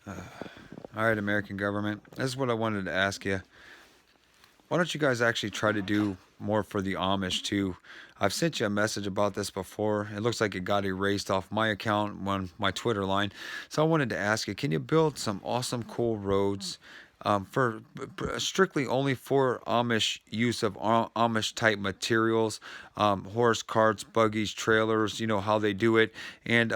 All right, American government. This is what I wanted to ask you. Why don't you guys actually try to do more for the Amish too? I've sent you a message about this before. It looks like it got erased off my account on my Twitter line. So I wanted to ask you, can you build some awesome, cool roads for strictly only for Amish use of Amish type materials, horse carts, buggies, trailers, you know how they do it, and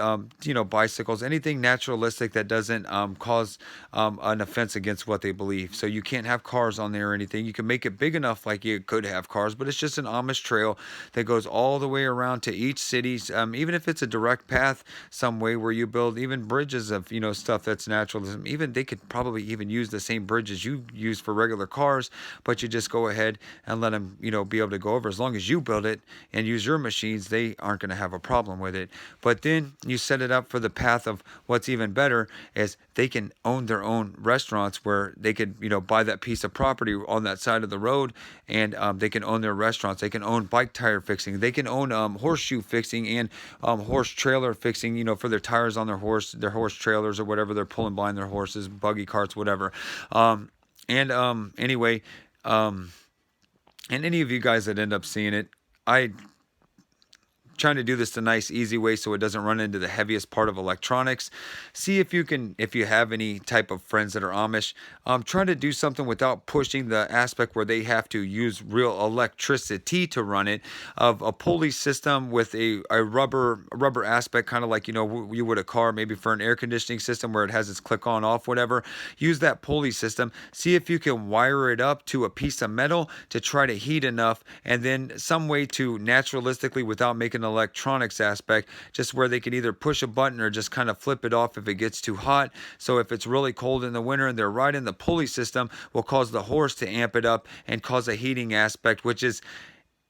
bicycles, anything naturalistic that doesn't cause an offense against what they believe. So you can't have cars on there or anything. You can make it big enough like you could have cars, but it's just an Amish trail that goes all the way around to each city. Even if it's a direct path, some way where you build even bridges of stuff that's naturalism. Even they could probably even use the same bridges you use for regular cars, but you just go ahead and let them be able to go over. As long as you build it and use your machines, they aren't going to have a problem with it. But then you set it up for the path of what's even better is they can own their own restaurants where they could buy that piece of property on that side of the road, and they can own their restaurants. They can own bike tire fixing. They can own horseshoe fixing and horse trailer fixing, for their tires on their horse trailers or whatever they're pulling behind their horses, buggy carts, whatever. Anyway, and any of you guys that end up seeing it, I trying to do this the nice easy way so it doesn't run into the heaviest part of electronics. See if you can, if you have any type of friends that are Amish, try to do something without pushing the aspect where they have to use real electricity to run it, of a pulley system with a rubber aspect, kind of like you would a car, maybe for an air conditioning system where it has its click on off, whatever. Use that pulley system. See if you can wire it up to a piece of metal to try to heat enough, and then some way to naturalistically, without making electronics aspect, just where they can either push a button or just kind of flip it off if it gets too hot. So if it's really cold in the winter and they're riding, the pulley system will cause the horse to amp it up and cause a heating aspect, which is,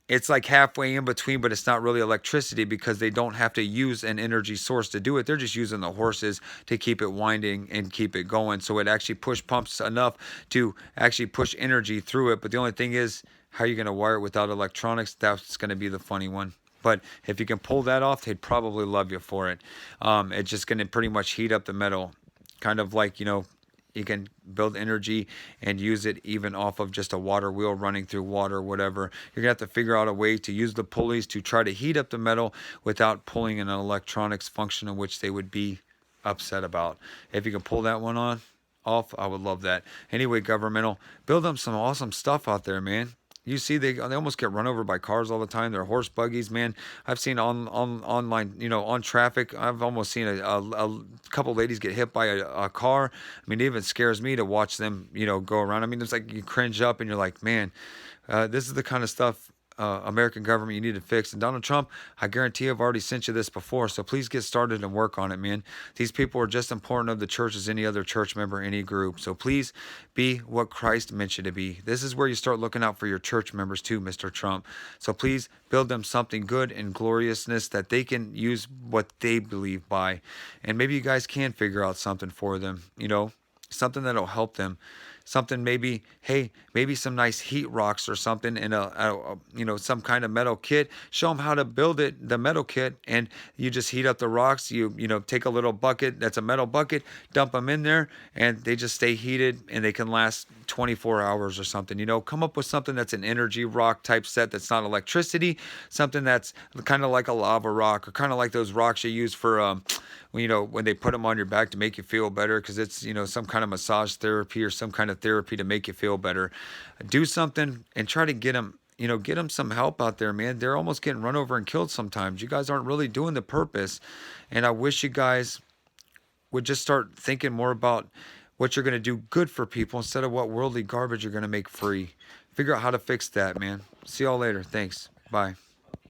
it's like halfway in between, but it's not really electricity because they don't have to use an energy source to do it. They're just using the horses to keep it winding and keep it going. So it actually push pumps enough to actually push energy through it. But the only thing is, how are you going to wire it without electronics? That's going to be the funny one. But if you can pull that off, they'd probably love you for it. It's just going to pretty much heat up the metal, kind of like, you can build energy and use it even off of just a water wheel running through water or whatever. You're going to have to figure out a way to use the pulleys to try to heat up the metal without pulling an electronics function in which they would be upset about. If you can pull that one off, I would love that. Anyway, governmental, build them some awesome stuff out there, man. You see, they almost get run over by cars all the time. They're horse buggies, man. I've seen online, on traffic. I've almost seen a couple ladies get hit by a car. I mean, it even scares me to watch them, go around. I mean, it's like you cringe up and you're like, man, this is the kind of stuff, American government, you need to fix. And Donald Trump, I guarantee I've already sent you this before, so please get started and work on it, man. These people are just important of the church as any other church member, any group. So please be what Christ meant you to be. This is where you start looking out for your church members too, Mr. Trump. So please build them something good and gloriousness that they can use what they believe by. And maybe you guys can figure out something for them, something that'll help them. Something maybe, hey, maybe some nice heat rocks or something in some kind of metal kit. Show them how to build it, the metal kit, and you just heat up the rocks. You take a little bucket that's a metal bucket, dump them in there, and they just stay heated and they can last 24 hours or something. Come up with something that's an energy rock type set that's not electricity, something that's kind of like a lava rock, or kind of like those rocks you use for when they put them on your back to make you feel better, because it's some kind of massage therapy or some kind of therapy to make you feel better. Do something and try to get them some help out there, man. They're almost getting run over and killed sometimes. You guys aren't really doing the purpose, and I wish you guys would just start thinking more about what you're going to do good for people instead of what worldly garbage you're going to make free. Figure out how to fix that, man. See y'all later. Thanks. Bye.